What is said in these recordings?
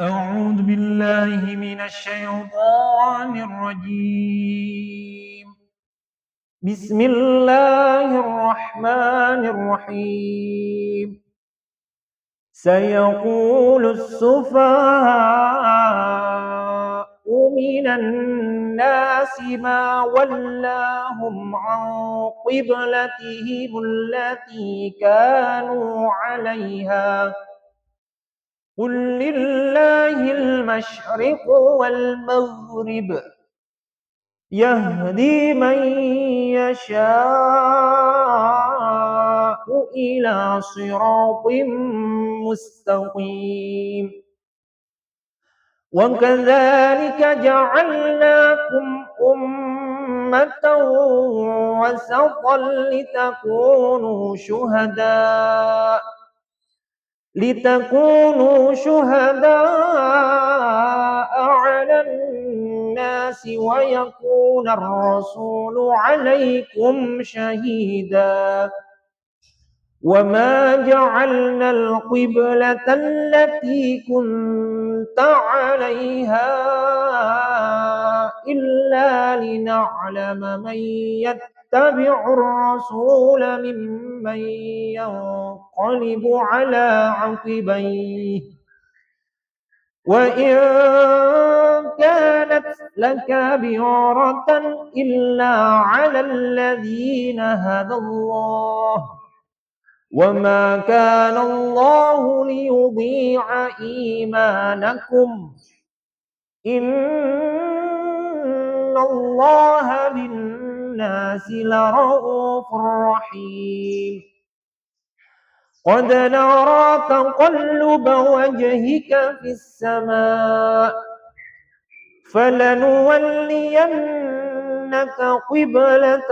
أعوذ بالله من الشيطان الرجيم. بسم الله الرحمن الرحيم. سيقول السفهاء من الناس ما ولاهم عن قبلتهم التي كانوا عليها قل لله المشرق والمغرب يهدي من يشاء إلى صراط مستقيم وكذلك جعلناكم أمة وسطا لتكونوا شهداء على الناس ويكون الرسول عليكم شهيدا وما جعلنا القبلة التي كنت عليها إلا لنعلم من يتبع الرسول ممن ينقلب على عقبيه وإن كانت لكبيرة إلا على الذين هدى الله وما كان الله ليضيع إيمانكم إن الله بالناس لرءوف رحيم قد نرى تقلب وجهك في السماء فلنولينك قبلة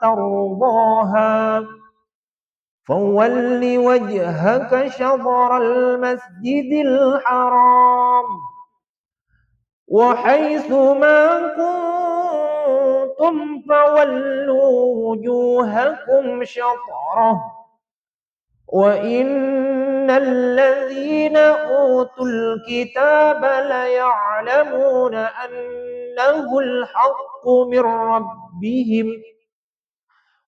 ترضاها فول وجهك شطر المسجد الحرام وحيث ما كنتم فولوا وجوهكم شطره وإن الذين أوتوا الكتاب ليعلمون أنه الحق من ربهم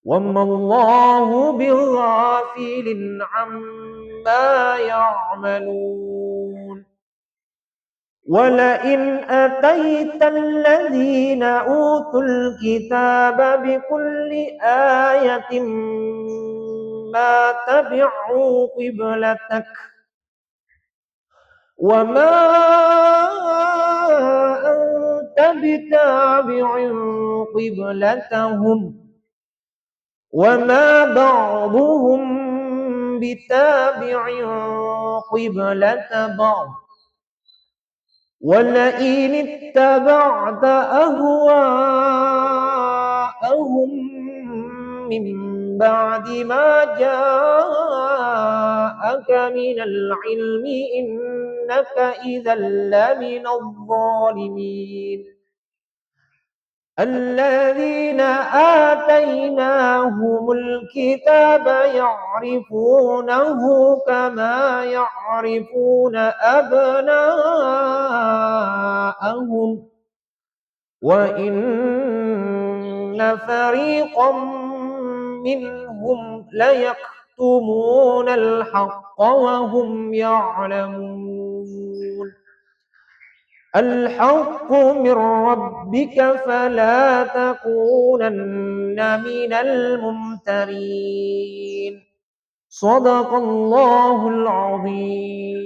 وما الله بغافل عما يعملون ولئن أتيت الذين أوتوا الكتاب بكل آية ما تبعوا قبلتك وما أنت بتابع قبلتهم وما بعضهم بتابع قبلة بعض ولئن اتبعت أهواءهم من بعد ما جاءك من العلم إنك إذا لمن الظالمين الذين آتيناهم الكتاب يعرفونه كما يعرفون أبناءهم وإن فريقا منهم ليكتمون الحق وهم يعلمون الحق من ربك فلا تكونن من الممترين صدق الله العظيم.